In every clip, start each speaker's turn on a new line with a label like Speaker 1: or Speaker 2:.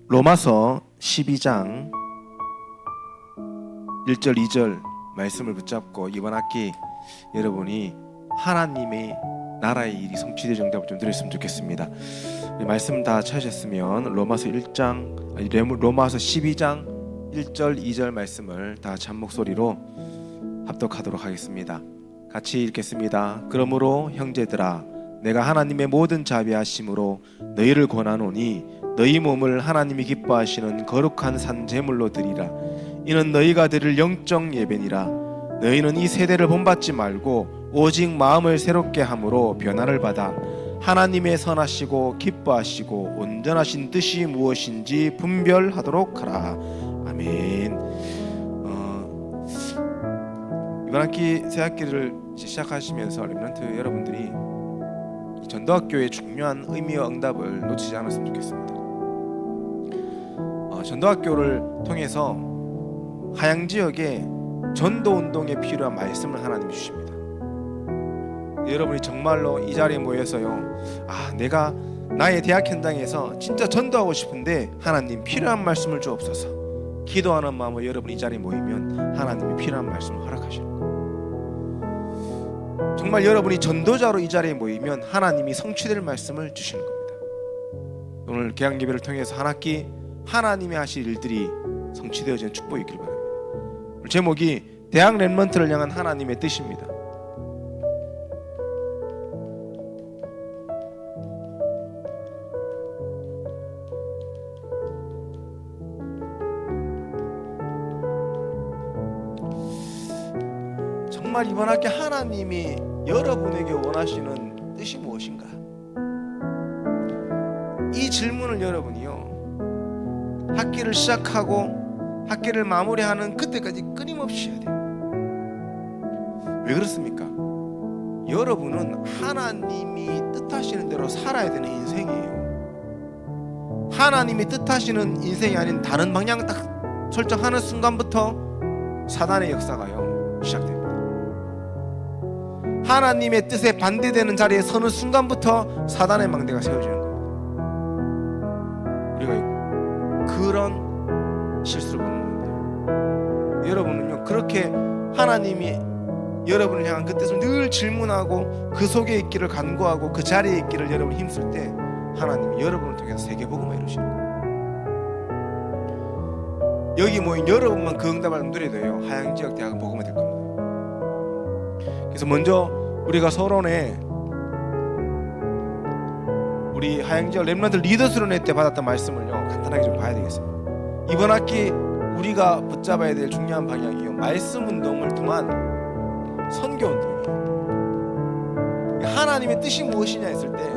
Speaker 1: 로마서 12장 1절 2절 말씀을 붙잡고 이번 학기 여러분이 하나님의 나라의 일이 성취될 정답을 좀 드렸으면 좋겠습니다. 말씀 다 찾으셨으면 로마서 12장 1절 2절 말씀을 다 같이 한 목소리로 합독하도록 하겠습니다. 같이 읽겠습니다. 그러므로 형제들아, 내가 하나님의 모든 자비하심으로 너희를 권하노니 너희 몸을 하나님이 기뻐하시는 거룩한 산 제물로 드리라. 이는 너희가 드릴 영적 예배니라. 너희는 이 세대를 본받지 말고 오직 마음을 새롭게 함으로 변화를 받아 하나님의 선하시고 기뻐하시고 온전하신 뜻이 무엇인지 분별하도록 하라. 아멘. 이번 학기 새 학기를 시작하시면서 렘넌트 여러분들이 전도학교의 중요한 의미와 응답을 놓치지 않았으면 좋겠습니다. 전도학교를 통해서 하양 지역에 전도운동에 필요한 말씀을 하나님이 주십니다. 여러분이 정말로 이 자리에 모여서요, 내가 나의 대학 현장에서 진짜 전도하고 싶은데 하나님 필요한 말씀을 주옵소서 기도하는 마음으로 여러분이 이 자리에 모이면 하나님이 필요한 말씀을 허락하실 거예요. 정말 여러분이 전도자로 이 자리에 모이면 하나님이 성취될 말씀을 주시는 겁니다. 오늘 개학 예배를 통해서 한 학기 하나님이 하실 일들이 성취되어지는 축복이 있길 바랍니다. 제목이 대학 렘넌트를 향한 하나님의 뜻입니다. 정말 이번 학기 하나님이 여러분에게 원하시는 뜻이 무엇인가? 이 질문을 여러분이요, 학기를 시작하고 학기를 마무리하는 그때까지 끊임없이 해야 돼요. 왜 그렇습니까? 여러분은 하나님이 뜻하시는 대로 살아야 되는 인생이에요. 하나님이 뜻하시는 인생이 아닌 다른 방향 딱 설정하는 순간부터 사단의 역사가요 시작됩니다. 하나님의 뜻에 반대되는 자리에 서는 순간부터 사단의 망대가 세워지는 겁니다. 우리가 그런 실수를 범하는데요, 여러분은요 그렇게 하나님이 여러분을 향한 그 뜻을 늘 질문하고 그 속에 있기를 간구하고 그 자리에 있기를 여러분이 힘쓸 때 하나님이 여러분을 통해서 세계복음을 이루시는 거예요. 여기 모인 여러분만 그 응답을 누려야 돼요. 하양지역 대학은 복음이 될 겁니다. 그래서 먼저 우리가 서론에 우리 하양지역 렘넌트 리더스론회 때 받았던 말씀을요 간단하게 좀 봐야 되겠습니다. 이번 학기 우리가 붙잡아야 될 중요한 방향이요, 말씀 운동을 통한 선교 운동이에요. 하나님의 뜻이 무엇이냐 했을 때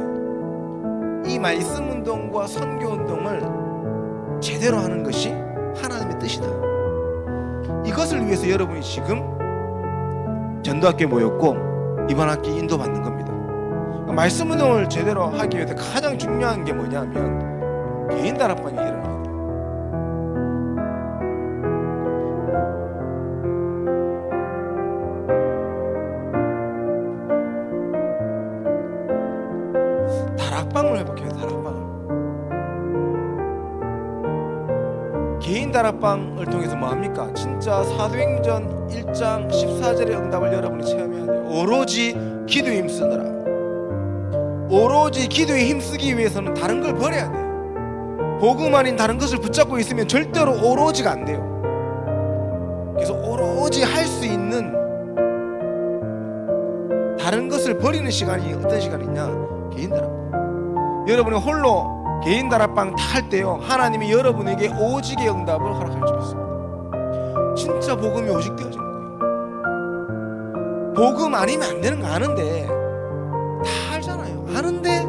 Speaker 1: 이 말씀 운동과 선교 운동을 제대로 하는 것이 하나님의 뜻이다. 이것을 위해서 여러분이 지금 전도학교에 모였고 이번 학기 인도받는 겁니다. 말씀 운동을 제대로 하기 위해서 가장 중요한 게 뭐냐면 개인 다락방이 일어나야 돼요. 다락방을 해볼게요. 개인 다락방을 통해서 뭐합니까? 진짜 사도행전 1장 14절의 응답을 여러분이 체험해야 돼요. 오로지 기도에 힘쓰더라. 오로지 기도에 힘쓰기 위해서는 다른 걸 버려야 돼요. 복음 아닌 다른 것을 붙잡고 있으면 절대로 오로지가 안 돼요. 그래서 오로지 할 수 있는 다른 것을 버리는 시간이 어떤 시간이냐? 개인 다락방. 여러분이 홀로 개인 다락방 다 할 때요 하나님이 여러분에게 오직의 응답을 허락할 줄 믿습니다. 진짜 복음이 오직 되어지는 거예요. 복음 아니면 안 되는 거 아는데 다 알잖아요. 아는데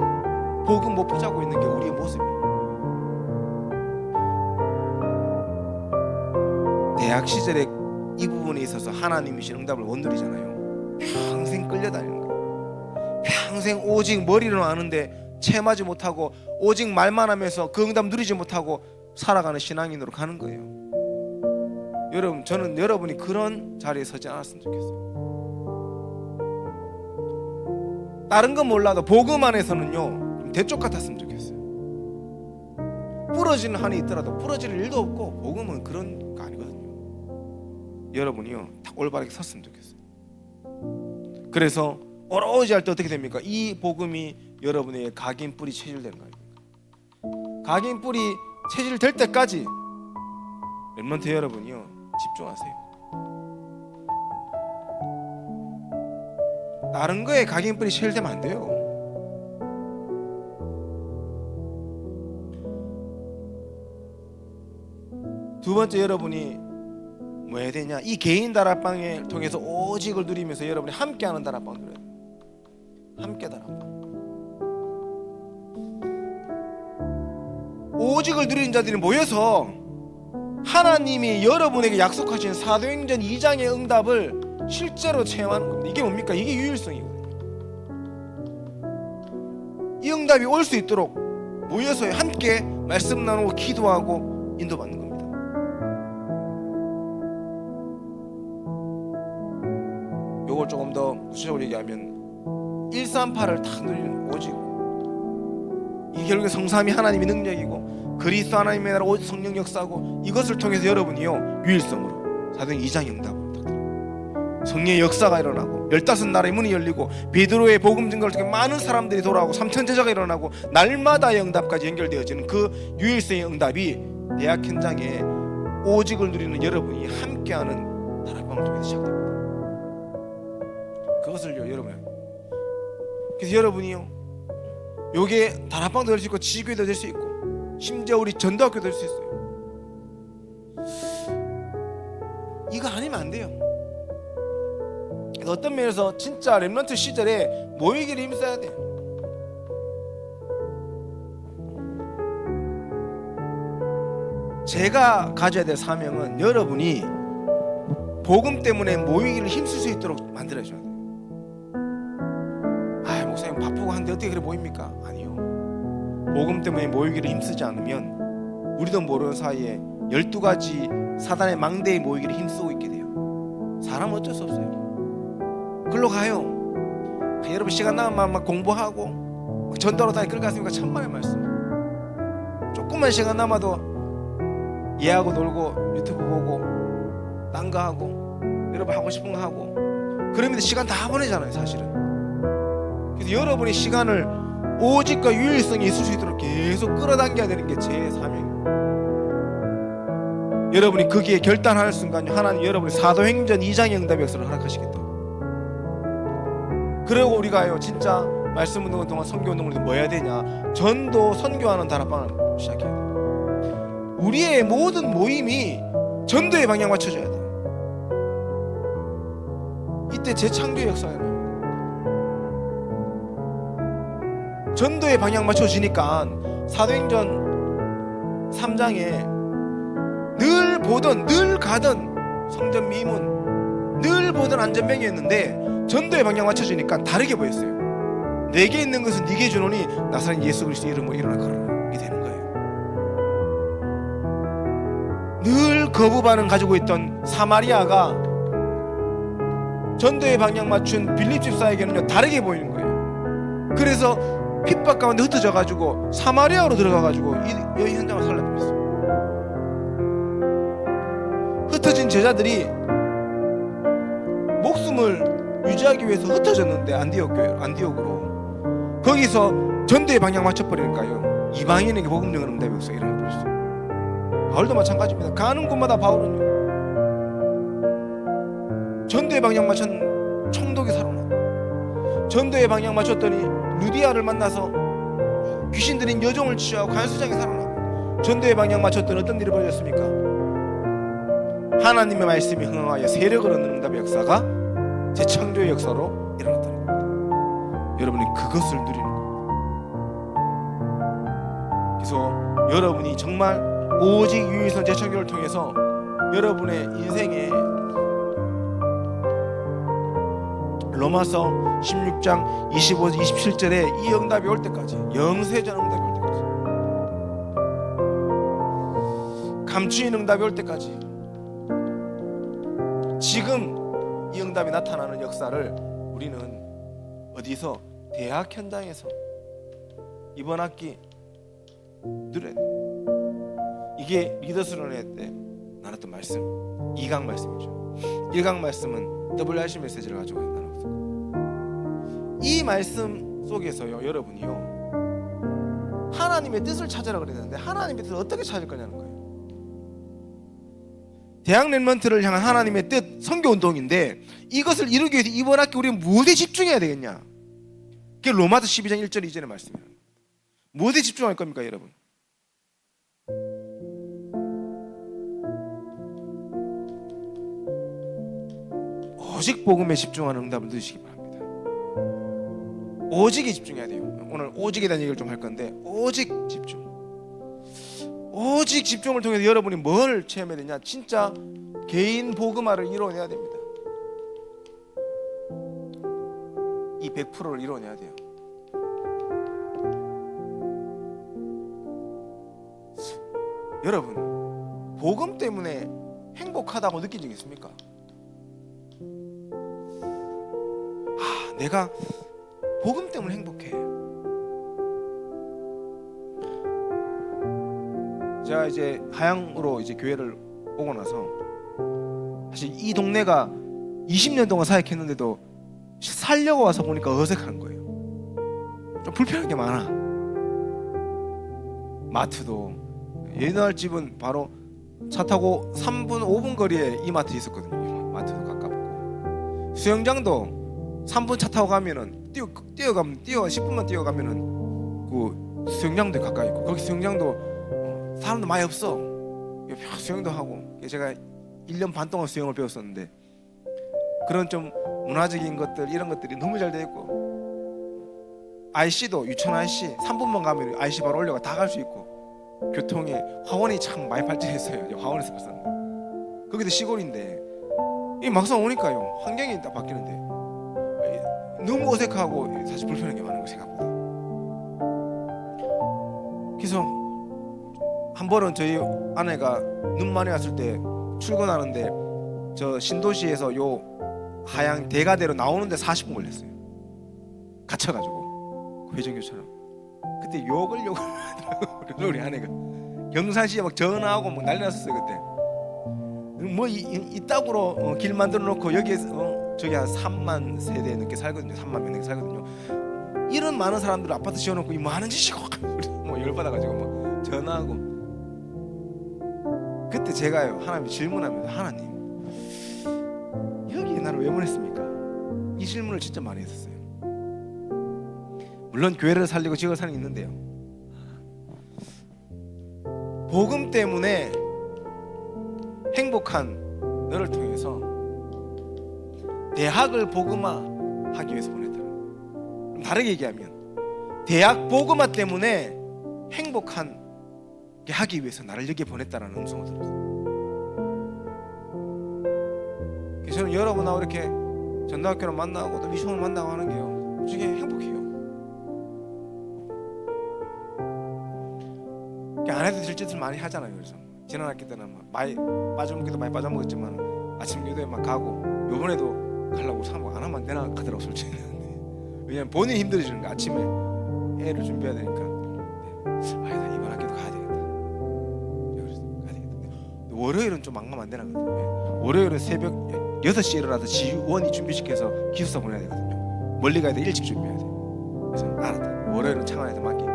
Speaker 1: 복음 못 붙잡고 있는 게 우리의 모습이에요. 대학 시절에 이 부분에 있어서 하나님이신 응답을 못 누리잖아요. 평생 끌려다니는 거예요. 평생 오직 머리로는 아는데 체험하지 못하고 오직 말만 하면서 그 응답 누리지 못하고 살아가는 신앙인으로 가는 거예요. 여러분, 저는 여러분이 그런 자리에 서지 않았으면 좋겠어요. 다른 건 몰라도 복음 안에서는요 대쪽 같았으면 좋겠어요. 부러지는 한이 있더라도 부러질 일도 없고, 복음은 그런 거 아니거든요. 여러분이요 딱 올바르게 섰으면 좋겠어요. 그래서 오로지 할 때 어떻게 됩니까? 이 복음이 여러분의 각인 뿌리 체질되는 거 아닙니까? 각인 뿌리 체질될 때까지 렘넌트 여러분이요 집중하세요. 다른 거에 각인 뿌리 체질되면 안 돼요. 두 번째, 여러분이 뭐 해야 되냐? 이 개인 다락방을 통해서 오직을 누리면서 여러분이 함께하는 다락방 누려야 돼요. 함께 다락방. 오직을 누리는 자들이 모여서 하나님이 여러분에게 약속하신 사도행전 2장의 응답을 실제로 체험하는 겁니다. 이게 뭡니까? 이게 유일성이거든요. 이 응답이 올 수 있도록 모여서 함께 말씀 나누고 기도하고 인도받는 겁니다. 요걸 조금 더 구체적으로 얘기하면 138을 탁 누리는 오직, 이 결국에 성삼위 하나님의 능력이고 그리스도 하나님의 나라 오직 성령 역사고, 이것을 통해서 여러분이요 유일성으로 사도행 2장 응답을 부탁드립니다. 성령의 역사가 일어나고 15나라의 문이 열리고 베드로의 복음 증거를 통해 많은 사람들이 돌아오고 3천 제자가 일어나고 날마다의 응답까지 연결되어지는 그 유일성의 응답이 대학 현장에 오직을 누리는 여러분이 함께하는 다락방을 통해서 시작됩니다. 그것을요 여러분, 그래서 여러분이요 요게 다락방도 될 수 있고 지교회도 될 수 있고 심지어 우리 전도학교도 될 수 있어요. 이거 아니면 안 돼요. 어떤 면에서 진짜 렘넌트 시절에 모이기를 힘써야 돼요. 제가 가져야 될 사명은 여러분이 복음 때문에 모이기를 힘쓸 수 있도록 만들어줘야 돼요. 아, 목사님 바쁘고 한데 어떻게 그래 모입니까? 아니요. 복음 때문에 모이기를 힘쓰지 않으면 우리도 모르는 사이에 12가지 사단의 망대에 모이기를 힘쓰고 있게 돼요. 사람은 어쩔 수 없어요. 글로 가요. 여러분 시간 나면 막 공부하고 전도로 다니 끌고 갔으니까 천만의 말씀. 조금만 시간 남아도 얘하고 놀고 유튜브 보고 딴 거 하고 여러분 하고 싶은 거 하고 그러면 시간 다 보내잖아요 사실은. 그래서 여러분의 시간을 오직과 유일성이 있을 수 있도록 계속 끌어당겨야 되는 게 제 사명입니다. 여러분이 거기에 결단할 순간 하나님 여러분의 사도행전 2장의 응답의 역사를 허락하시겠다. 그리고 우리가요 진짜 말씀 운동 동안 선교 운동을 뭐 해야 되냐? 전도 선교하는 다락방을 시작해야 돼요. 우리의 모든 모임이 전도의 방향 맞춰져야 돼요. 이때 재창조의 역사가 일어납니다. 전도의 방향 맞춰지니까 사도행전 3장에 늘 보던 늘 가던 성전 미문 늘 보던 안전병이었는데 전도의 방향 맞춰지니까 다르게 보였어요. 내게 있는 것은 네게 주노니 나사렛 예수 그리스도 이름으로 일어나거라. 이게 되는 거예요. 늘 거부 반응 가지고 있던 사마리아가 전도의 방향 맞춘 빌립 집사에게는요 다르게 보이는 거예요. 그래서 핍박 가운데 흩어져 가지고 사마리아로 들어가 가지고 이 현장을 살려버렸어요. 흩어진 제자들이 목숨을 유지하기 위해서 흩어졌는데 안디옥으로 거기서 전도의 방향 맞춰버리니까요 이방인에게 복음 전하는 응답이 없어 일어나버렸어요. 바울도 마찬가지입니다. 가는 곳마다 바울은요 전도의 방향 맞춘 총독이 살아나고 전도의 방향 맞췄더니 루디아를 만나서 귀신 들인 여종을 취하고 간수장이 살아나고 전도의 방향 맞췄더니 어떤 일이 벌어졌습니까? 하나님의 말씀이 흥하여 세력을 얻는 응답의 역사가 재창조의 역사로 일어났다는 겁니다. 여러분이 그것을 누리는 겁니다. 그래서 여러분이 정말 오직 유일성 재창조를 통해서 여러분의 인생에 로마서 16장 25절 27절에 이 응답이 올 때까지 영세전 응답이 올 때까지 감추인 응답이 올 때까지 지금 이 응답이 나타나는 역사를 우리는 어디서? 대학 현장에서 이번 학기 누려야 돼요. 이게 리더 수련회 때 나눴던 말씀 2강 말씀이죠. 1강 말씀은 WRC 메시지를 가지고 나눴어요. 이 말씀 속에서요, 여러분이요, 하나님의 뜻을 찾으라 그랬는데 하나님의 뜻을 어떻게 찾을 거냐는 거예요. 대학 랩런트를 향한 하나님의 뜻, 선교운동인데 이것을 이루기 위해서 이번 학기 우리는 무엇에 집중해야 되겠냐? 그게 로마서 12장 1절 2절의 말씀이에요. 무엇에 집중할 겁니까, 여러분? 오직 복음에 집중하는 응답을 누리시기 바랍니다. 오직에 집중해야 돼요. 오늘 오직에 대한 얘기를 좀 할 건데, 오직 집중. 오직 집중을 통해서 여러분이 뭘 체험해야 되냐? 진짜 개인 복음화를 이뤄내야 됩니다. 이 100%를 이뤄내야 돼요. 여러분, 복음 때문에 행복하다고 느낀 적 있습니까? 내가 복음 때문에 행복해. 제가 이제 하양으로 이제 교회를 오고 나서 사실 이 동네가 20년 동안 사역했는데도 살려고 와서 보니까 어색한 거예요. 좀 불편한 게 많아. 마트도 옛날 집은 바로 차 타고 3분 5분 거리에 이마트 있었거든요. 마트도 가깝고, 수영장도 3분 차 타고 가면은 뛰어가면 10분만 뛰어가면은 그 수영장도 가까이 있고, 거기 수영장도 사람도 많이 없어. 수영도 하고, 제가 1년 반 동안 수영을 배웠었는데 그런 좀 문화적인 것들, 이런 것들이 너무 잘 돼 있고, IC도 유천 IC 3분만 가면 IC 바로 올려가 다 갈 수 있고, 교통에 화원이 참 많이 발전했어요. 화원에서 봤었는데 거기도 시골인데 이 막상 오니까요, 환경이 다 바뀌는데 너무 어색하고 사실 불편한 게 많은 거 생각보다. 그래서 한 번은 저희 아내가 눈 많이 왔을 때 출근하는데 저 신도시에서 요 하양 대가대로 나오는데 40분 걸렸어요. 갇혀가지고 회전교차로. 그때 욕을 하더라고. 우리 아내가 경산시에 막 전화하고 막 난리 났었어요 그때. 뭐 이따구로 길 만들어 놓고 여기에서 저기 한 3만 세대 넘게 살거든요. 3만 명 넘게 살거든요. 이런 많은 사람들 아파트 지어놓고 이 많은 짓이고 뭐 열받아가지고 막 전화하고. 그때 제가요, 하나님 질문합니다. 하나님, 여기에 나를 왜 보냈습니까? 이 질문을 진짜 많이 했었어요. 물론 교회를 살리고 지역을 살리는 있는데요, 복음 때문에 행복한 너를 통해서 대학을 복음화하기 위해서 보냈다. 그럼 다르게 얘기하면 대학 복음화 때문에 행복한 게 하기 위해서 나를 여기에 보냈다라는 음성을 들었어요. 그래서 저는 여러분하고 이렇게 전도학교를 만나고 또 미션을 만나고 하는 게요, 솔직히 행복해요. 안에서 질짓을 많이 하잖아요. 그래서 지난 학기 때는 많이 빠져먹기도 많이 빠져먹었지만 아침 기도에 막 가고, 요번에도 가려고 사모 안 하면 안 되나 하더라고 솔직히. 왜냐면 본인이 힘들어지는 거, 아침에 애를 준비해야 되니까. 나 이번 학기도 가야 되겠다. 그래서 가야 되겠다. 월요일은 좀 안 가면 안 되나 거든요. 월요일은 새벽 6시에 일어나서 지원이 준비시켜서 기숙사 보내야 되거든요. 멀리 가야 돼. 일찍 준비해야 돼. 그래서 알았다, 월요일은 창안에서 맡길게.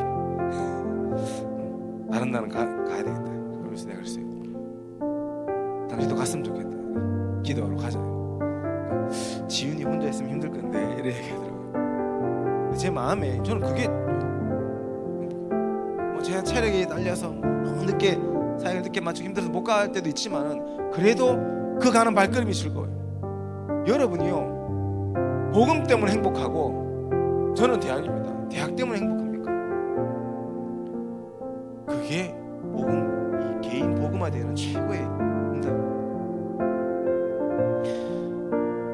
Speaker 1: 다른 날은 가야 되겠다. 그러면서 내가 그랬어요, 당신도 갔으면 좋겠다. 기도하러 가잖아요. 지윤이 혼자 있으면 힘들 건데 이래 얘기하더라고요. 제 마음에 저는 그게 뭐 제가 체력이 딸려서 너무 늦게 사역을 늦게 마치고 힘들어서 못 갈 때도 있지만은 그래도 그 가는 발걸음이 즐거워요. 여러분이요, 복음 때문에 행복하고 저는 대학입니다. 대학 때문에 행복합니다. 그게 복음, 이 개인 복음화되는 최고의 응답입니다.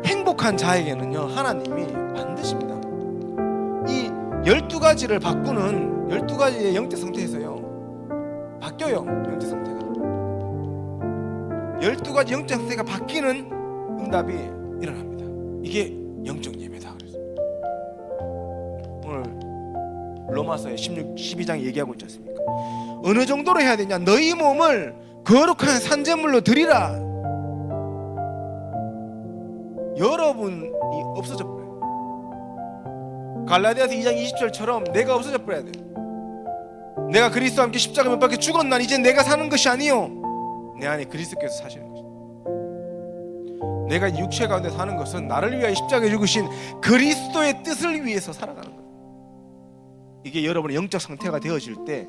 Speaker 1: 행복한 자에게는요, 하나님이 반드시입니다. 이 12가지를 바꾸는 12가지의 영적 상태에서요, 바뀌어요. 영적 상태가 12가지 영적 상태가 바뀌는 응답이 일어납니다. 이게 영적 예배다. 그래서 오늘 로마서의 12장 얘기하고 있지 않습니까? 어느 정도로 해야 되냐? 너희 몸을 거룩한 산제물로 드리라. 여러분이 없어져 버려요. 갈라디아서 2장 20절처럼 내가 없어져 버려야 돼요. 내가 그리스도와 함께 십자가 못 박혀 죽었나? 이제 내가 사는 것이 아니요 내 안에 그리스도께서 사시는 것이다. 내가 육체 가운데 사는 것은 나를 위하여 십자가에 죽으신 그리스도의 뜻을 위해서 살아가는 거예요. 이게 여러분의 영적 상태가 되어질 때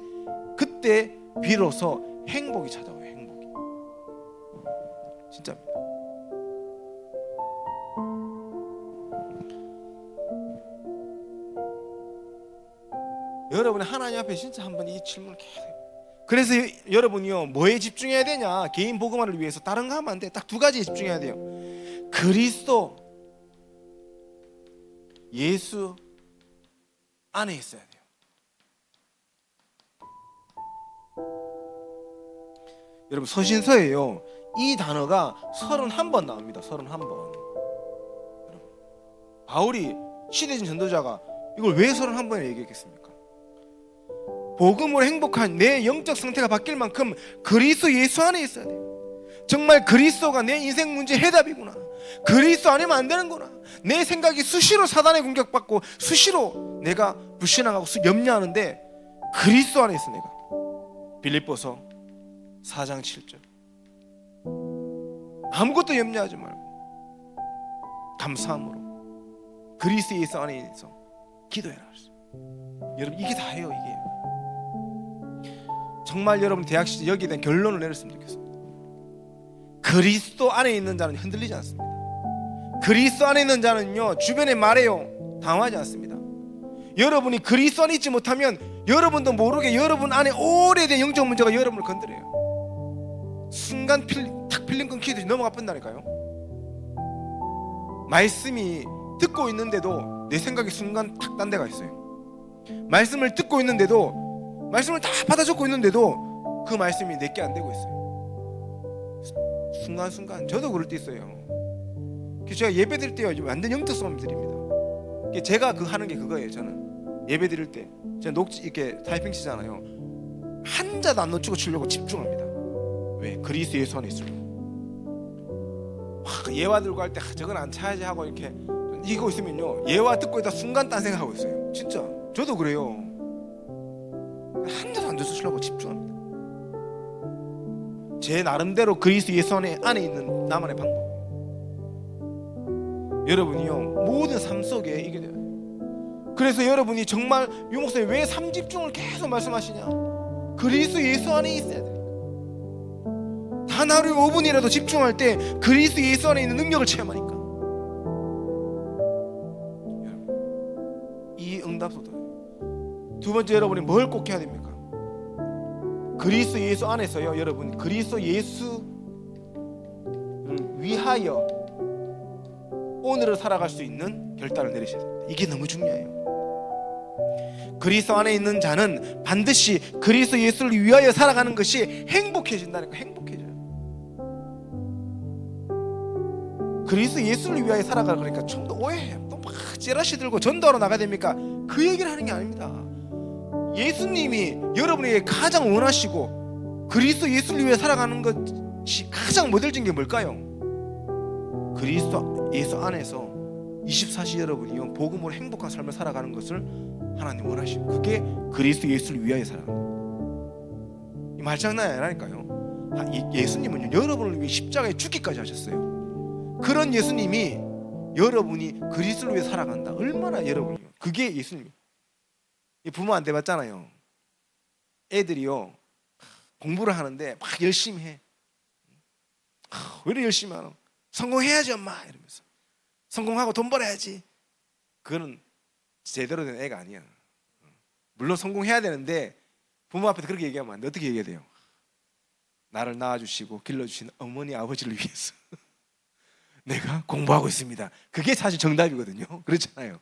Speaker 1: 그때 비로소 행복이 찾아와요. 행복이 진짜입니다. 여러분이 하나님 앞에 진짜 한번 이 질문을 계속 해요. 그래서 여러분이요 뭐에 집중해야 되냐? 개인 복음화를 위해서 다른 거 하면 안 돼. 딱 두 가지에 집중해야 돼요. 그리스도 예수 안에 있어야 돼요. 여러분 서신서에요 이 단어가 31번 나옵니다. 31번. 바울이 시대진 전도자가 이걸 왜 31번에 얘기했겠습니까? 복음으로 행복한 내 영적 상태가 바뀔 만큼 그리스도 예수 안에 있어야 돼요. 정말 그리스도가 내 인생 문제 해답이구나. 그리스도 아니면 안 되는구나. 내 생각이 수시로 사단의 공격받고 수시로 내가 불신앙하고 염려하는데 그리스도 안에 있어. 내가 빌립보서 4장 7절 아무것도 염려하지 말고 감사함으로 그리스도 예수 안에 있어 기도해라. 여러분 이게 다예요. 이게 정말 여러분 대학 시절 여기에 대한 결론을 내렸으면 좋겠습니다. 그리스도 안에 있는 자는 흔들리지 않습니다. 그리스도 안에 있는 자는요 주변에 말해요 당하지 않습니다. 여러분이 그리스도 안에 있지 못하면 여러분도 모르게 여러분 안에 오래된 영적 문제가 여러분을 건드려요. 순간 탁 필름 끊기듯이 넘어가 본다니까요. 말씀이 듣고 있는데도 내 생각이 순간 탁 딴 데가 있어요. 말씀을 듣고 있는데도 말씀을 다 받아 적고 있는데도 그 말씀이 내게 안 되고 있어요. 순간순간 저도 그럴 때 있어요. 제가 예배 드릴 때요 완전 영적 싸움 드립니다. 제가 하는 게 그거예요. 저는 예배 드릴 때 제가 이렇게 타이핑 치잖아요. 한 자도 안 놓치고 치려고 집중합니다. 왜? 그리스도 예수 안에 있으려고. 예화 들고 할 때 저건 안 차야지 하고 이렇게 이거 있으면요 예화 듣고 있다 순간 딴 생각하고 있어요. 진짜 저도 그래요. 한 자도 안 놓치려고 집중합니다. 제 나름대로 그리스도 예수 안에 있는 나만의 방법. 여러분이요 모든 삶 속에 이게 돼요. 그래서 여러분이 정말 유 목사님 왜 삼집중을 계속 말씀하시냐? 그리스도 예수 안에 있어야 돼요. 단 하루에 5분이라도 집중할 때 그리스도 예수 안에 있는 능력을 체험하니까. 여러분 이 응답소도 두 번째 여러분이 뭘 꼭 해야 됩니까? 그리스도 예수 안에서요 여러분 그리스도 예수를 위하여 오늘을 살아갈 수 있는 결단을 내리셔야 됩니다. 이게 너무 중요해요. 그리스도 안에 있는 자는 반드시 그리스도 예수를 위하여 살아가는 것이 행복해진다니까. 행복해져요. 그리스도 예수를 위하여 살아가라 그러니까 좀 더 오해해요. 또 막 찌라시 들고 전도하러 나가야 됩니까? 그 얘기를 하는 게 아닙니다. 예수님이 여러분에게 가장 원하시고 그리스도 예수를 위해 살아가는 것이 가장 모델적인 게 뭘까요? 그리스도 예수 안에서 24시 여러분이 복음으로 행복한 삶을 살아가는 것을 하나님 원하시고 그게 그리스도 예수를 위하여 살아가는 거예요. 이 말장난이 아니라니까요. 예수님은요 여러분을 위해 십자가에 죽기까지 하셨어요. 그런 예수님이 여러분이 그리스도를 위해 살아간다. 얼마나 여러분이요. 그게 예수님. 부모 안 돼봤잖아요. 애들이요 공부를 하는데 막 열심히 해. 왜 이렇게 열심히 하노? 성공해야지 엄마 이러면서 성공하고 돈 벌어야지. 그거는 제대로 된 애가 아니야. 물론 성공해야 되는데 부모 앞에서 그렇게 얘기하면 안 돼. 어떻게 얘기해야 돼요? 나를 낳아주시고 길러주신 어머니 아버지를 위해서 내가 공부하고 있습니다. 그게 사실 정답이거든요. 그렇잖아요.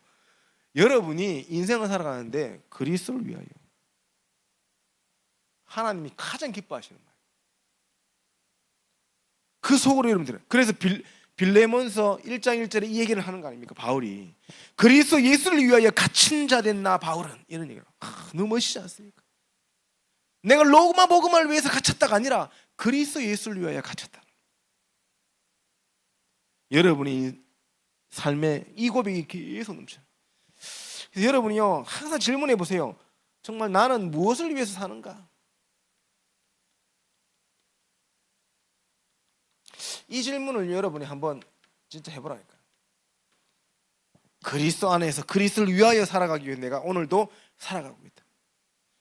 Speaker 1: 여러분이 인생을 살아가는데 그리스도를 위하여 하나님이 가장 기뻐하시는 말. 그 속으로 여러분들 그래서 빌레몬서 1장 1절에 이 얘기를 하는 거 아닙니까? 바울이 그리스도 예수를 위하여 갇힌 자 된 나 바울은 이런 얘기를 너무 멋있지 않습니까? 내가 로마 복음을 위해서 갇혔다가 아니라 그리스도 예수를 위하여 갇혔다. 여러분이 삶에 이 고백이 계속 넘쳐요. 그래서 여러분이요 항상 질문해 보세요. 정말 나는 무엇을 위해서 사는가? 이 질문을 여러분이 한번 진짜 해보라니까요. 그리스도 안에서 그리스도를 위하여 살아가기 위해 내가 오늘도 살아가고 있다.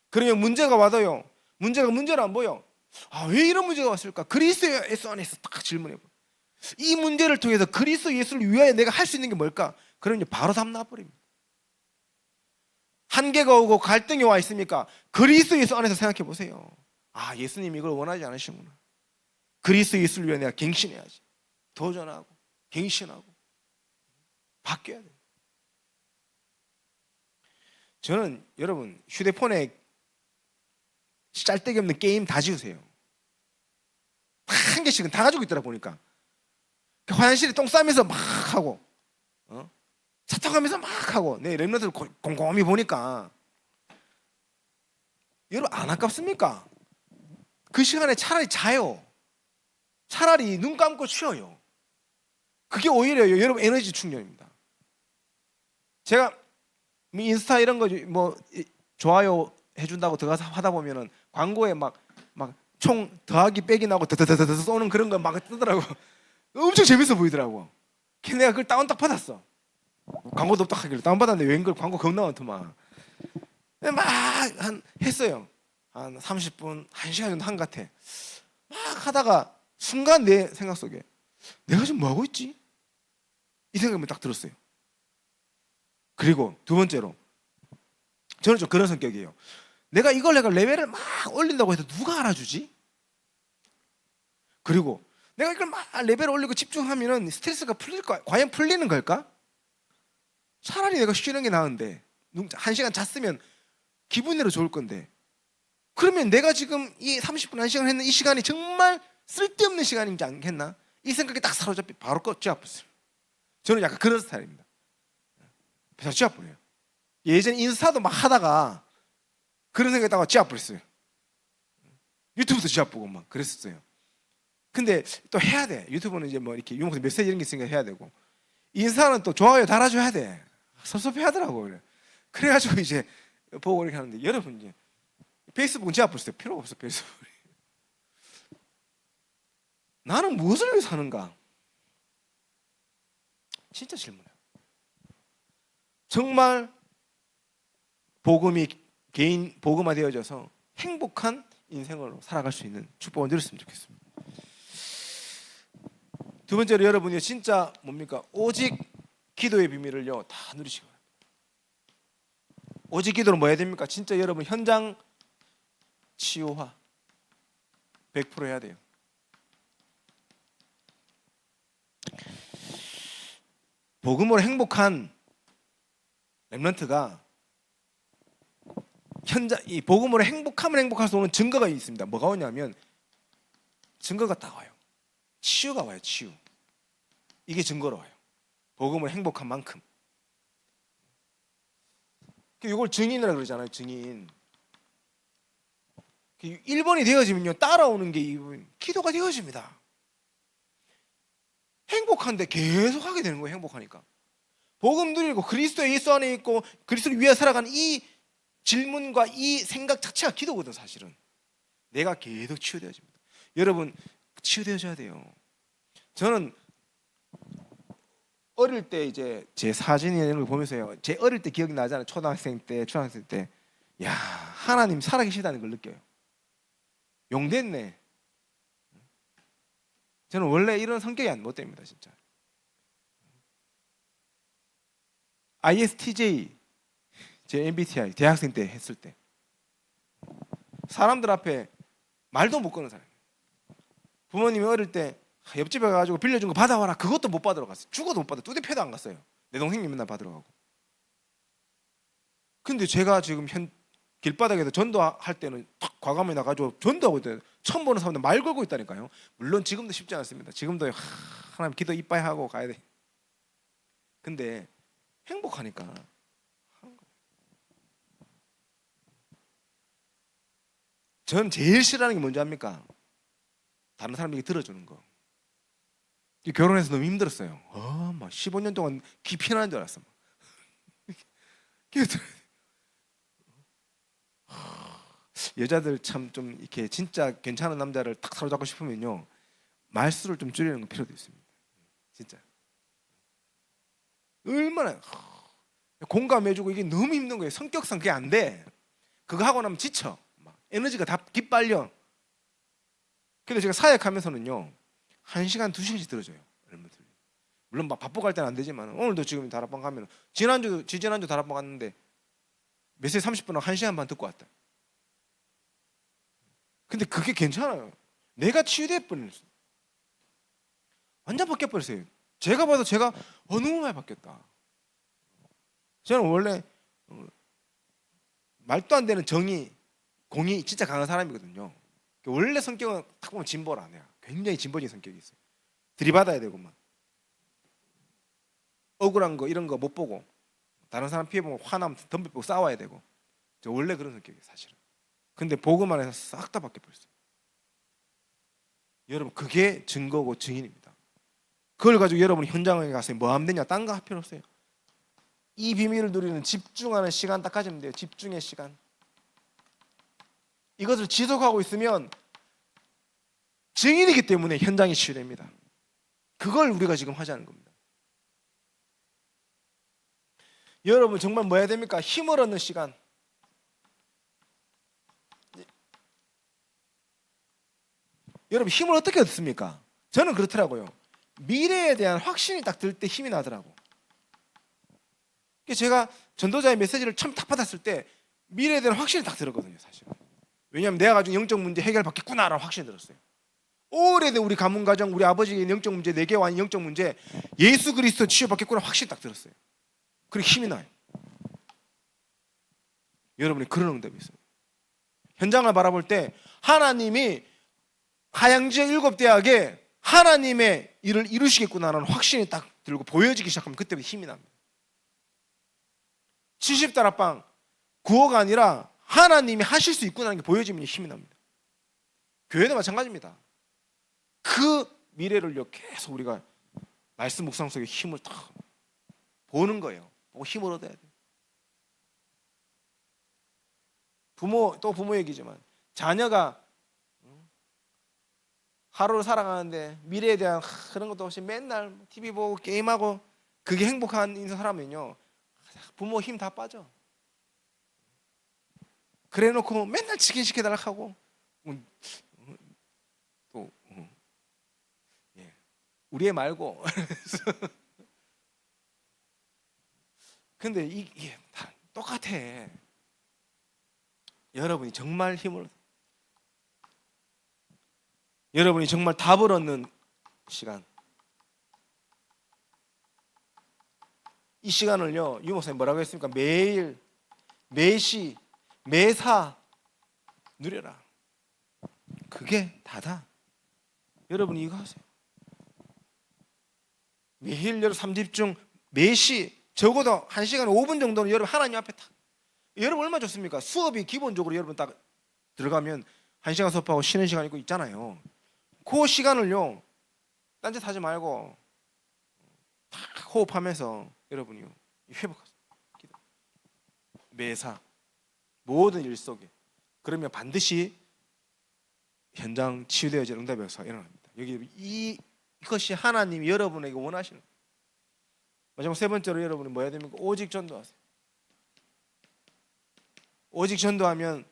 Speaker 1: 그러면 문제가 와도요, 문제를 안 보여. 왜 이런 문제가 왔을까? 그리스도 예수 안에서 딱 질문해 봐. 이 문제를 통해서 그리스도 예수를 위하여 내가 할 수 있는 게 뭘까? 그러면 바로 답 나버립니다. 한계가 오고 갈등이 와 있습니까? 그리스도 예수 안에서 생각해 보세요. 예수님이 이걸 원하지 않으시구나. 그리스도 예수를 위해 내가 갱신해야지. 도전하고 갱신하고 바뀌어야 돼요. 저는 여러분 휴대폰에 짤데기 없는 게임 다 지우세요. 한 개씩은 다 가지고 있더라 보니까. 화장실에 똥 싸면서 막 하고 차 타고 가면서 막 하고 내 랩런트를 곰곰이 보니까 여러분 안 아깝습니까? 그 시간에 차라리 자요. 차라리 눈 감고 쉬어요. 그게 오히려 여러분 에너지 충전입니다. 제가 인스타 이런 거 뭐 좋아요 해준다고 들어가서 하다 보면은 광고에 막 총 더하기 빼기 나고 더더더더 쏘는 그런 거 막 뜨더라고. 엄청 재밌어 보이더라고. 그래서 내가 그걸 다운 딱 받았어. 광고도 딱 하길래 다운 받았는데 웬걸 광고 겁나 많더만. 막 했어요. 한 30분, 1시간 정도 한 것 같아. 막 하다가 순간 내 생각 속에 내가 지금 뭐 하고 있지? 이 생각이 딱 들었어요. 그리고 두 번째로 저는 좀 그런 성격이에요. 내가 레벨을 막 올린다고 해서 누가 알아주지? 그리고 내가 이걸 막 레벨 올리고 집중하면은 스트레스가 풀릴까? 과연 풀리는 걸까? 차라리 내가 쉬는 게 나은데 1시간 잤으면 기분대로 좋을 건데 그러면 내가 지금 이 30분 1시간 했는 이 시간이 정말 쓸데없는 시간인지 않겠나? 이 생각이 딱 사로잡히 바로 쥐어버렸어요. 저는 약간 그런 스타일입니다. 그래서 쥐어버려요. 예전에 인스타도 막 하다가 그런 생각에다가 쥐어버렸어요. 유튜브도 쥐어보고 막 그랬었어요. 근데 또 해야 돼. 유튜브는 이제 뭐 이렇게 유목사 메시지 이런 게 있으니까 해야 되고 인스타는 또 좋아요 달아줘야 돼. 섭섭해하더라고. 그래가지고 이제 보고 이렇게 하는데 여러분 이제 페이스북은 쥐어버렸어요. 필요가 없어 페이스북. 나는 무엇을 위해 사는가? 진짜 질문해요. 정말 복음이 개인 복음화 되어져서 행복한 인생으로 살아갈 수 있는 축복을 누렸으면 좋겠습니다. 두 번째로 여러분이 진짜 뭡니까? 오직 기도의 비밀을요 다 누리시기 바랍니다. 오직 기도는 뭐 해야 됩니까? 진짜 여러분 현장 치유화 100% 해야 돼요. 복음으로 행복한 렘넌트가 이 복음으로 행복하면 행복할 수 오는 증거가 있습니다. 뭐가 오냐면 증거가 딱 와요. 치유가 와요. 치유. 이게 증거로 와요. 복음으로 행복한 만큼. 이걸 증인이라고 그러잖아요. 증인. 1번이 되어지면요 따라오는 게 기도가 되어집니다. 행복한데 계속 하게 되는 거예요. 행복하니까. 복음 누리고 그리스도 예수 안에 있고 그리스도를 위해 살아가는 이 질문과 이 생각 자체가 기도거든. 사실은 내가 계속 치유되어집니다. 여러분 치유되어져야 돼요. 저는 어릴 때 이제 제 사진 이런 걸 보면서요 제 어릴 때 기억이 나잖아요. 초등학생 때 야 하나님 살아계시다는 걸 느껴요. 용됐네. 저는 원래 이런 성격이 못 됩니다. 진짜 ISTJ 제 MBTI 대학생 때 했을 때 사람들 앞에 말도 못 거는 사람. 부모님이 어릴 때 옆집에 가가지고 빌려준 거 받아와라. 그것도 못 받으러 갔어요. 죽어도 못 받아. 뚜대패도 안 갔어요. 내 동생이 맨날 받으러 가고. 근데 제가 지금 길바닥에서 전도할 때는 탁 과감히 나가지고 전도하고 있대요. 처음 보는 사람들 말 걸고 있다니까요. 물론 지금도 쉽지 않습니다. 지금도 하나님 기도 이빠이 하고 가야 돼. 근데 행복하니까 하는 거예요. 저는 제일 싫어하는 게 뭔지 압니까? 다른 사람에게 들어주는 거. 결혼해서 너무 힘들었어요. 막 15년 동안 기피하는 줄 알았어. 여자들 참 좀 이렇게 진짜 괜찮은 남자를 딱 사로잡고 싶으면요, 말수를 좀 줄이는 거 필요도 있습니다. 진짜 얼마나 공감해주고 이게 너무 힘든 거예요. 성격상 그게 안 돼. 그거 하고 나면 지쳐. 막 에너지가 다 기빨려. 근데 제가 사역하면서는요, 1시간 2시간씩 들어줘요. 물론 막 바쁘고 갈 때는 안 되지만, 오늘도 지금 다락방 가면 지난주 다락방 갔는데 메시지 30분하고 1시간 반 듣고 왔다. 근데 그게 괜찮아요. 내가 치유될 뻔했어요. 완전 바뀌어버렸어요. 제가 봐도 제가 너무 많이 바뀌었다. 저는 원래 말도 안 되는 정의, 공의 진짜 강한 사람이거든요. 원래 성격은 딱 보면 진보를 안 해요. 굉장히 진보적인 성격이 있어요. 들이받아야 되고만, 억울한 거 이런 거 못 보고, 다른 사람 피해 보면 화나면 덤벼보고 싸워야 되고, 저 원래 그런 성격이에요 사실은. 근데 보고만 해서 싹 다 바뀌어버렸어요. 여러분, 그게 증거고 증인입니다. 그걸 가지고 여러분이 현장에 가서 뭐 하면 되냐, 딴 거 할 필요 없어요. 이 비밀을 누리는 집중하는 시간 딱 가지면 돼요. 집중의 시간. 이것을 지속하고 있으면 증인이기 때문에 현장이 치유됩니다. 그걸 우리가 지금 하자는 겁니다. 여러분, 정말 뭐 해야 됩니까? 힘을 얻는 시간. 여러분, 힘을 어떻게 얻습니까? 저는 그렇더라고요. 미래에 대한 확신이 딱 들 때 힘이 나더라고. 제가 전도자의 메시지를 처음 딱 받았을 때 미래에 대한 확신이 딱 들었거든요 사실. 왜냐하면 내가 가지고 영적 문제 해결받겠구나라는 확신이 들었어요. 오래된 우리 가문 가정, 우리 아버지의 영적 문제, 내게 와인 영적 문제, 예수 그리스도 치유받겠구나 확신이 딱 들었어요. 그리고 힘이 나요. 여러분이 그런 응답이 있어요. 현장을 바라볼 때 하나님이 하양지의 7대학에 하나님의 일을 이루시겠구나라는 확신이 딱 들고 보여지기 시작하면 그때부터 힘이 납니다. 70다락방 9호가 아니라 하나님이 하실 수 있구나라는 게 보여지면 힘이 납니다. 교회도 마찬가지입니다. 그 미래를요, 계속 우리가 말씀 묵상 속에 힘을 딱 보는 거예요. 보고 힘을 얻어야 돼요. 부모 얘기지만, 자녀가 하루를 살아가는데 미래에 대한 그런 것도 없이 맨날 TV 보고 게임하고 그게 행복한 사람은요, 부모 힘 다 빠져. 그래 놓고 맨날 치킨 시켜달라 하고 또 우리 애 말고 근데 이게 다 똑같아. 여러분이 정말 여러분이 정말 답을 얻는 시간, 이 시간을요, 유 목사님 뭐라고 했습니까? 매일, 매시, 매사 누려라. 그게 다다. 여러분이 이거 하세요. 매일 여러분 삼집중, 매시, 적어도 1시간 5분 정도는 여러분 하나님 앞에 딱. 여러분 얼마나 좋습니까? 수업이 기본적으로 여러분 딱 들어가면 1시간 수업하고 쉬는 시간 있고 있잖아요. 그 시간을요, 딴짓 하지 말고 딱 호흡하면서 여러분이요, 회복하세요. 매사 모든 일 속에. 그러면 반드시 현장 치유되어지는 응답의 역사가 일어납니다. 여기 이것이 하나님이 여러분에게 원하시는 거예요. 마지막 세 번째로 여러분이 뭐 해야 됩니까? 오직 전도하세요. 오직 전도하면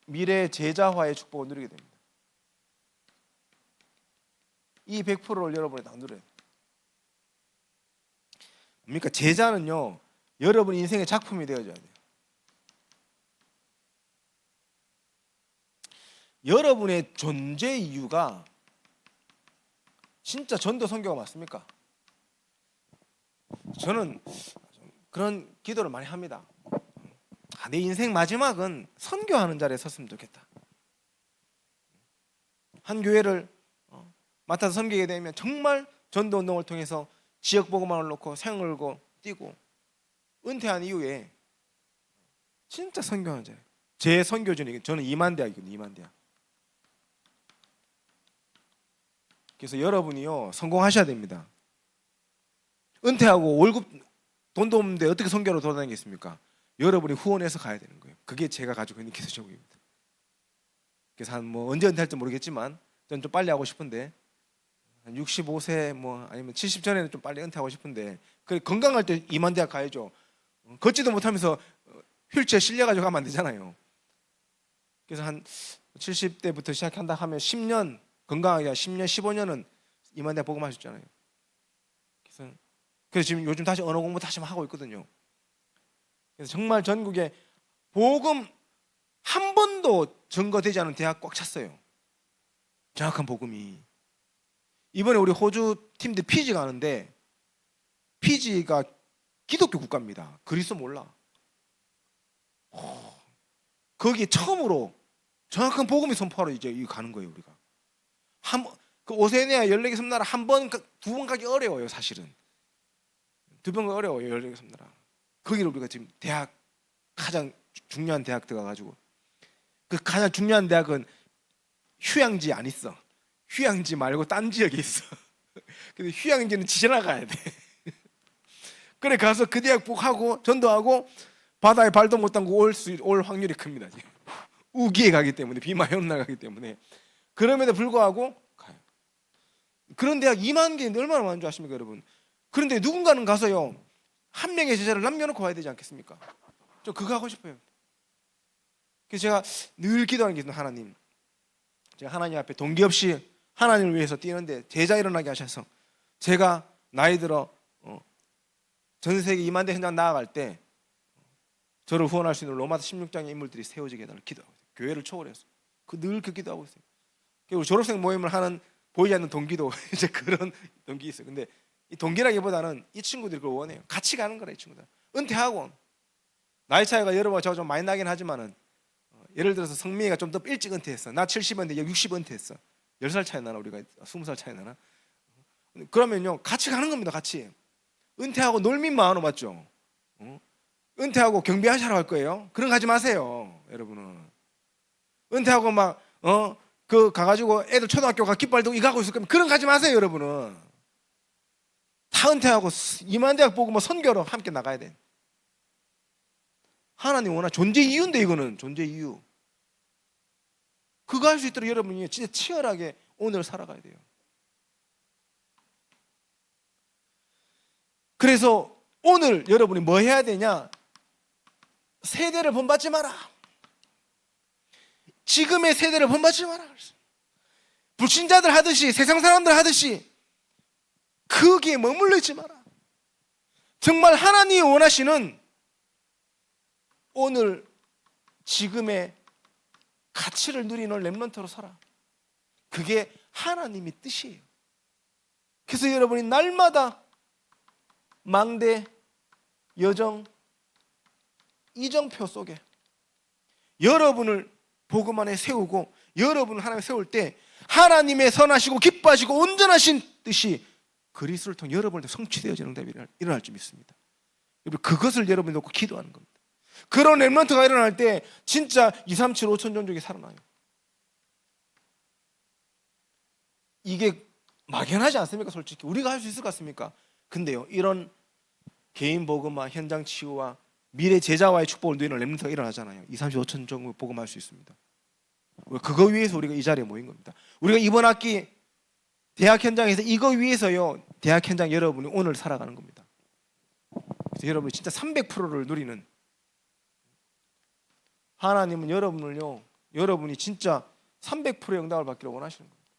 Speaker 1: 미래 제자화의 축복을 누리게 됩니다. 이 100%를 여러분이 다 누려야 돼요. 그러니까 제자는요, 여러분 인생의 작품이 되어줘야 돼요. 여러분의 존재 이유가 진짜 전도 선교가 맞습니까? 저는 그런 기도를 많이 합니다. 내 인생 마지막은 선교하는 자리에 섰으면 좋겠다. 한 교회를 맡아서 섬기게 되면 정말 전도 운동을 통해서 지역 보고만을 놓고 생을 걸고 뛰고 은퇴한 이후에 진짜 선교하는 자리, 제 선교전이 저는 이만대학이거든요. 이만대학. 그래서 여러분이요 성공하셔야 됩니다. 은퇴하고 월급 돈도 없는데 어떻게 선교로 돌아다니겠습니까? 여러분이 후원해서 가야 되는 거예요. 그게 제가 가지고 있는 기도제목입니다. 그래서 한 뭐 언제 은퇴할지 모르겠지만 전 좀 빨리 하고 싶은데 한 65세 뭐 아니면 70 전에는 좀 빨리 은퇴하고 싶은데 그래 건강할 때 이만대학 가야죠. 걷지도 못하면서 휠체어 실려가지고 가면 안 되잖아요. 그래서 한 70대부터 시작한다 하면 10년 건강하게 10년 15년은 이만대학 복음하셨잖아요. 그래서 지금 요즘 다시 언어 공부 다시 하고 있거든요. 그래서 정말 전국에 복음 한 번도 증거되지 않은 대학 꽉 찼어요. 정확한 복음이. 이번에 우리 호주 팀들 피지 가는데 피지가 기독교 국가입니다. 그리스도 몰라. 거기 처음으로 정확한 복음이 선포하러 이제 가는 거예요. 우리가 그 오세니아 14개 섬나라 한 번, 두 번 가기 어려워요. 사실은 두 번 가기 어려워요. 14개 섬나라. 거기를 우리가 지금 대학 가장 중요한 대학 들어가가지고 그 가장 중요한 대학은 휴양지 안 있어. 휴양지 말고 딴 지역에 있어. 근데 휴양지는 지나가야 돼. 그래 가서 그 대학 복하고 전도하고 바다에 발도 못 담고 올 확률이 큽니다. 우기에 가기 때문에 비 많이 오는 날 가기 때문에 그럼에도 불구하고 가요. 그런 대학 2만 개인데 얼마나 많은 줄 아십니까 여러분? 그런데 누군가는 가서요 한 명의 제자를 남겨놓고 와야 되지 않겠습니까? 저 그거 하고 싶어요. 그래서 제가 늘 기도하는 게 있는 하나님, 제가 하나님 앞에 동기 없이 하나님을 위해서 뛰는데 제자 일어나게 하셔서 제가 나이 들어 전 세계 2만 대 현장 나아갈 때 저를 후원할 수 있는 로마서 16장의 인물들이 세워지게 해달라고 기도하고 있어요. 교회를 초월해서 늘 그 기도하고 있어요. 그리고 졸업생 모임을 하는 보이지 않는 동기도 이제 그런 동기 있어요. 근데 이 동기라기보다는 이 친구들이 그걸 원해요. 같이 가는 거라 이 친구들. 은퇴하고 나이 차이가 여러분과 저와 좀 많이 나긴 하지만은 예를 들어서 성민이가 좀 더 일찍 은퇴했어. 나 70인데 얘 60 은퇴했어. 10살 차이 나나 우리가 20살 차이 나나? 그러면요 같이 가는 겁니다. 같이 은퇴하고 놀민 마음 맞죠? 은퇴하고 경비하시러 갈 거예요. 그런 거 하지 마세요, 여러분은. 은퇴하고 막 그 가가지고 애들 초등학교 가 깃발 들고 이거 하고 있을 거면 그런 거 하지 마세요, 여러분은. 다 은퇴하고 2만 대학 보고 뭐 선교로 함께 나가야 돼. 하나님 원하 존재 이유인데 이거는 존재 이유. 그거 할 수 있도록 여러분이 진짜 치열하게 오늘 살아가야 돼요. 그래서 오늘 여러분이 뭐 해야 되냐? 세대를 본받지 마라. 지금의 세대를 본받지 마라. 불신자들 하듯이 세상 사람들 하듯이 거기에 머물러 있지 마라. 정말 하나님이 원하시는 오늘 지금의 가치를 누리는 렘넌트로 살아. 그게 하나님의 뜻이에요. 그래서 여러분이 날마다 망대, 여정, 이정표 속에 여러분을 복음 안에 세우고 여러분을 하나님에 세울 때 하나님의 선하시고 기뻐하시고 온전하신 뜻이 그리스도를 통해 여러분한테 성취되어지는 답이 일어날 줄 믿습니다. 여러분 그것을 여러분이 놓고 기도하는 겁니다. 그런 렘넌트가 일어날 때 진짜 2, 3, 7, 5천 종족이 살아나요. 이게 막연하지 않습니까? 솔직히 우리가 할 수 있을 것 같습니까? 근데요 이런 개인 복음화, 현장 치유와 미래 제자와의 축복을 누리는 렘넌트가 일어나잖아요. 2, 3, 5천 종족 복음할 수 있습니다. 그거 위해서 우리가 이 자리에 모인 겁니다. 우리가 이번 학기 대학 현장에서 이거 위해서요 대학 현장 여러분이 오늘 살아가는 겁니다. 그래서 여러분이 진짜 300%를 누리는 하나님은 여러분을요 여러분이 진짜 300%의 응답을 받기를 원하시는 겁니다.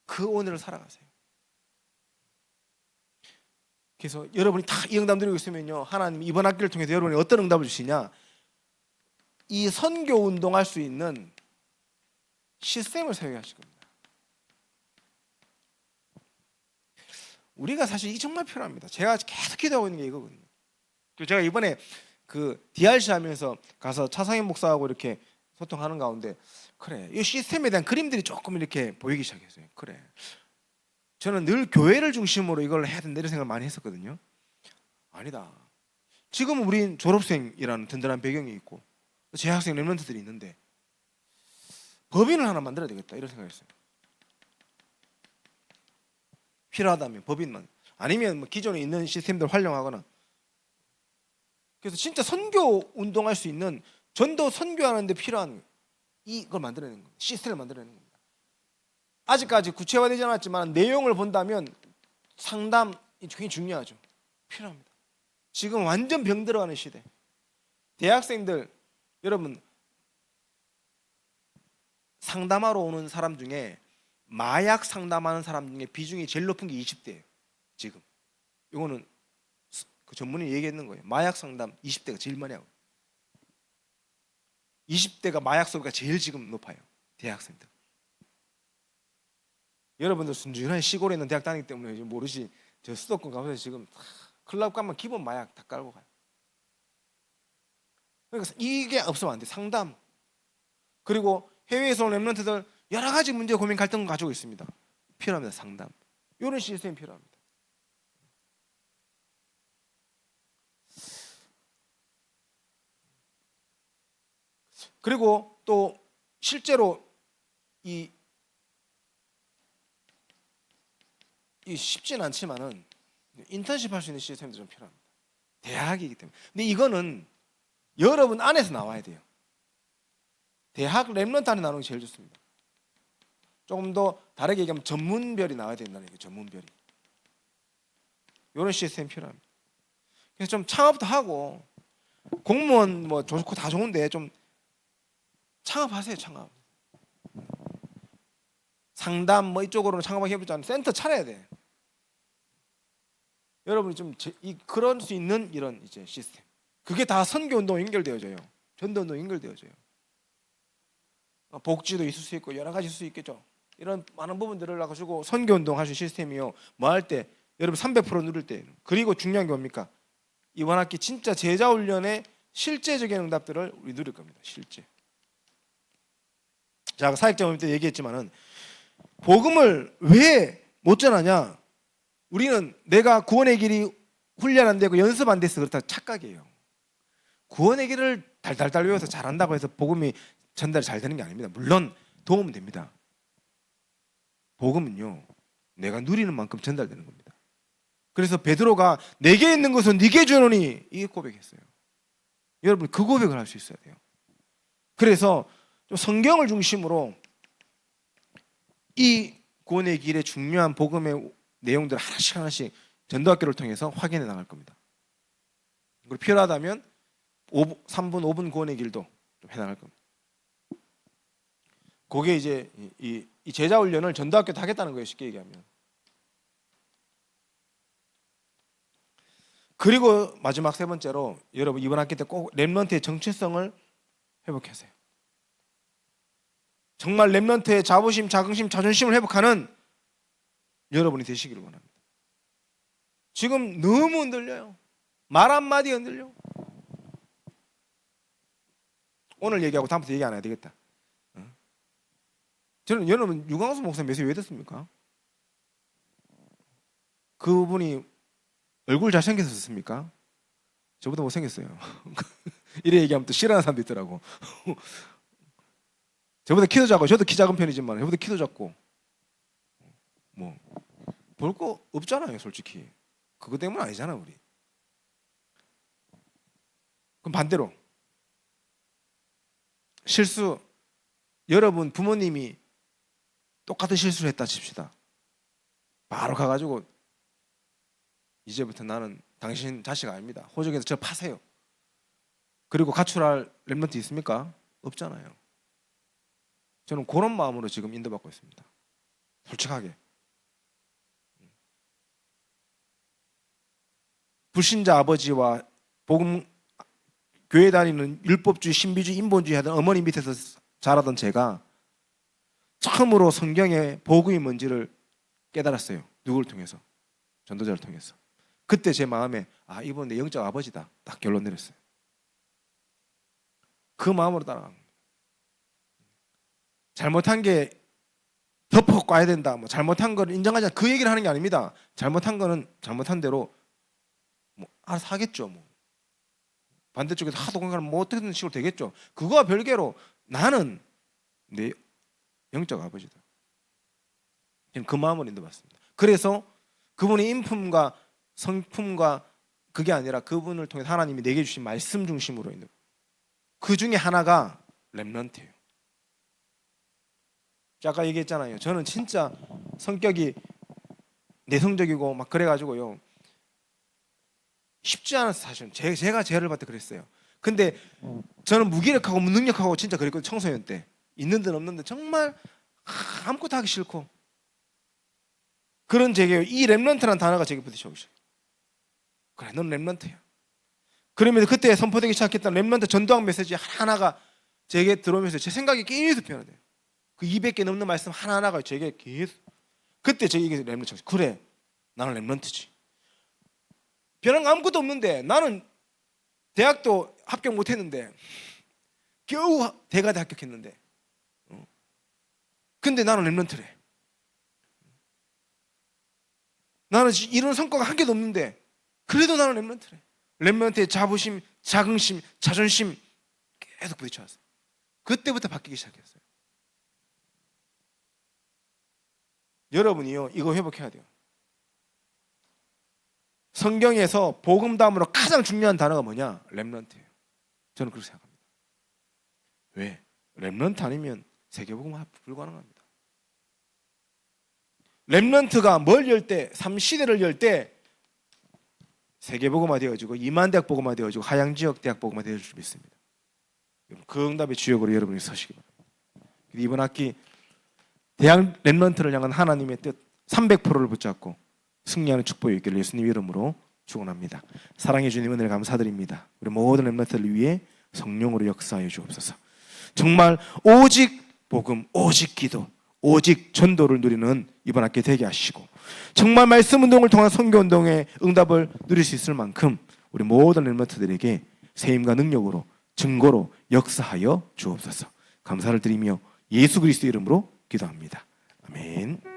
Speaker 1: 그 오늘을 살아가세요. 그래서 여러분이 다 이 응답 누리고 있으면요 하나님이 이번 학기를 통해서 여러분이 어떤 응답을 주시냐, 이 선교 운동할 수 있는 시스템을 세우게 하실 겁니다. 우리가 사실 이게 정말 필요합니다. 제가 계속 기도하고 있는 게 이거거든요. 제가 이번에 그 DRC 하면서 가서 차상현 목사하고 이렇게 소통하는 가운데 그래 이 시스템에 대한 그림들이 조금 이렇게 보이기 시작했어요. 그래 저는 늘 교회를 중심으로 이걸 해야 된다 이런 생각을 많이 했었거든요. 아니다. 지금 우린 졸업생이라는 든든한 배경이 있고 재학생 랩런트들이 있는데 법인을 하나 만들어야 되겠다 이런 생각했어요. 필요하다면 법인만, 아니면 뭐 기존에 있는 시스템들 활용하거나. 그래서 진짜 선교 운동할 수 있는, 전도 선교하는 데 필요한 이걸 만들어내는 겁니다. 시스템을 만들어내는 겁니다. 아직까지 구체화되지 않았지만 내용을 본다면 상담이 굉장히 중요하죠. 필요합니다. 지금 완전 병들어가는 시대. 대학생들, 여러분 상담하러 오는 사람 중에 마약 상담하는 사람 중에 비중이 제일 높은 게 20대예요. 지금 이거는 그 전문의 얘기했는 거예요. 마약 상담 20대가 제일 많이 하고, 20대가 마약 소비가 제일 지금 높아요. 대학생들. 여러분들 순진하게 시골에 있는 대학 다니기 때문에 모르시, 저 수도권 가면서 지금 클럽 가면 기본 마약 다 깔고 가요. 그러니까 이게 없으면 안 돼. 상담. 그리고 해외에서 온 랩런트들 여러 가지 문제, 고민, 갈등을 가지고 있습니다. 필요합니다. 상담. 이런 시스템이 필요합니다. 그리고 또 실제로 이 쉽진 않지만은 인턴십 할 수 있는 시스템도 좀 필요합니다. 대학이기 때문에. 근데 이거는 여러분 안에서 나와야 돼요. 대학 랩런트 안에 나오는 게 제일 좋습니다. 조금 더 다르게 얘기하면 전문별이 나와야 된다는 얘기예요. 전문별이. 이런 시스템이 필요합니다. 그래서 좀 창업도 하고, 공무원 뭐 좋고 다 좋은데 좀 창업하세요. 창업. 상담 뭐 이쪽으로는 창업하기 해보지 않는 센터 차려야 돼. 여러분이 좀 그럴 수 있는 이런 이제 시스템. 그게 다 선교 운동 연결되어져요. 전도 운동 연결되어져요. 복지도 있을 수 있고 여러 가지 있을 수 있겠죠. 이런 많은 부분들을 가지고 선교 운동 하실 시스템이요. 뭐 할 때 여러분 300% 누릴 때. 그리고 중요한 게 뭡니까? 이번 학기 진짜 제자 훈련의 실제적인 응답들을 우리 누릴 겁니다. 실제. 자, 사역자 때 얘기했지만은 복음을 왜 못 전하냐? 우리는 내가 구원의 길이 훈련 안 되고 연습 안 돼서 그렇다 착각이에요. 구원의 길을 달달달 외워서 잘한다고 해서 복음이 전달이 잘 되는 게 아닙니다. 물론 도움은 됩니다. 복음은요, 내가 누리는 만큼 전달되는 겁니다. 그래서 베드로가 내게 있는 것은 네게 주노니 이게 고백했어요. 여러분 그 고백을 할 수 있어야 돼요. 그래서 좀 성경을 중심으로 이 구원의 길의 중요한 복음의 내용들을 하나씩 하나씩 전도학교를 통해서 확인해 나갈 겁니다. 그리고 필요하다면 3분, 5분 구원의 길도 좀 해나갈 겁니다. 그게 이제 이 제자 훈련을 전도학교 다 하겠다는 거예요. 쉽게 얘기하면. 그리고 마지막 세 번째로 여러분 이번 학기 때 꼭 랩런트의 정체성을 회복하세요. 정말 랩런트의 자부심, 자긍심, 자존심을 회복하는 여러분이 되시기를 원합니다. 지금 너무 흔들려요. 말 한마디 흔들려. 오늘 얘기하고 다음부터 얘기 안 해야 되겠다. 저는 여러분 유광수 목사님 메시지 왜 듣습니까? 그분이 얼굴 잘생겨서 듣습니까? 저보다 못생겼어요. 이래 얘기하면 또 싫어하는 사람도 있더라고. 저보다 키도 작고, 저도 키 작은 편이지만 저보다 키도 작고 뭐 볼 거 없잖아요. 솔직히 그거 때문 아니잖아 우리. 그럼 반대로 실수, 여러분 부모님이 똑같은 실수를 했다 칩시다. 바로 가가지고 이제부터 나는 당신 자식 아닙니다. 호적에서 저 파세요. 그리고 가출할 랩런트 있습니까? 없잖아요. 저는 그런 마음으로 지금 인도받고 있습니다. 솔직하게. 불신자 아버지와 복음 교회 다니는 율법주의, 신비주의, 인본주의 하던 어머니 밑에서 자라던 제가 처음으로 성경의 복음이 뭔지를 깨달았어요. 누구를 통해서? 전도자를 통해서. 그때 제 마음에 이분 내 영적 아버지다. 딱 결론 내렸어요. 그 마음으로 따라간 겁니다. 잘못한 게 덮어가야 된다. 뭐 잘못한 걸 인정하지 않, 그 얘기를 하는 게 아닙니다. 잘못한 거는 잘못한 대로 뭐 알아서 하겠죠. 뭐 반대쪽에서 하도 공격하면 뭐 어떻게든 식으로 되겠죠. 그거와 별개로 나는 내 영적 아버지다. 저는 그 마음을 인도받습니다. 그래서 그분의 인품과 성품과 그게 아니라 그분을 통해 하나님이 내게 주신 말씀 중심으로 있는 그 중에 하나가 렘넌트예요. 아까 얘기했잖아요. 저는 진짜 성격이 내성적이고 막 그래가지고요. 쉽지 않았어요. 사실은 제가 죄를 받을 때 그랬어요. 근데 저는 무기력하고 무능력하고 진짜 그랬거든요. 청소년 때 있는 듯 없는 듯 정말 아무것도 하기 싫고 그런 제게 이 렘넌트라는 단어가 제게 부딪혀오기 시작해요. 그래, 넌 렘넌트야. 그러면서 그때 선포되기 시작했던 렘넌트 전도학 메시지 하나가 제게 들어오면서 제 생각이 계속 변화돼요. 그 200개 넘는 말씀 하나하나가 제게 계속 그때 제게 렘넌트 그래, 나는 렘넌트지. 변한 거 아무것도 없는데 나는 대학도 합격 못했는데 겨우 대가대 합격했는데 근데 나는 렘넌트래. 나는 이런 성과가 한 개도 없는데 그래도 나는 렘넌트래. 렘넌트의 자부심, 자긍심, 자존심 계속 부딪혀왔어요. 그때부터 바뀌기 시작했어요. 여러분이요 이거 회복해야 돼요. 성경에서 복음담으로 가장 중요한 단어가 뭐냐? 렘넌트예요. 저는 그렇게 생각합니다. 왜? 렘넌트 아니면 세계복음 불가능합니다. 렘넌트가 뭘 열 때, 3시대를 열 때 세계복음화 되어지고 이만대학 복음화 되어지고 하양지역 대학 복음화 되어질 줄 믿습니다. 그 응답의 주역으로 여러분이 서시기 바랍니다. 이번 학기 대학 렘넌트를 향한 하나님의 뜻 300%를 붙잡고 승리하는 축복이 있기를 예수님 이름으로 축원합니다. 사랑해 주님 은혜를 감사드립니다. 우리 모든 렘넌트를 위해 성령으로 역사하여 주옵소서. 정말 오직 복음, 오직 기도, 오직 전도를 누리는 이번 학기 되게 하시고 정말 말씀 운동을 통한 선교 운동의 응답을 누릴 수 있을 만큼 우리 모든 렘넌트들에게 세임과 능력으로 증거로 역사하여 주옵소서. 감사를 드리며 예수 그리스도 이름으로 기도합니다. 아멘.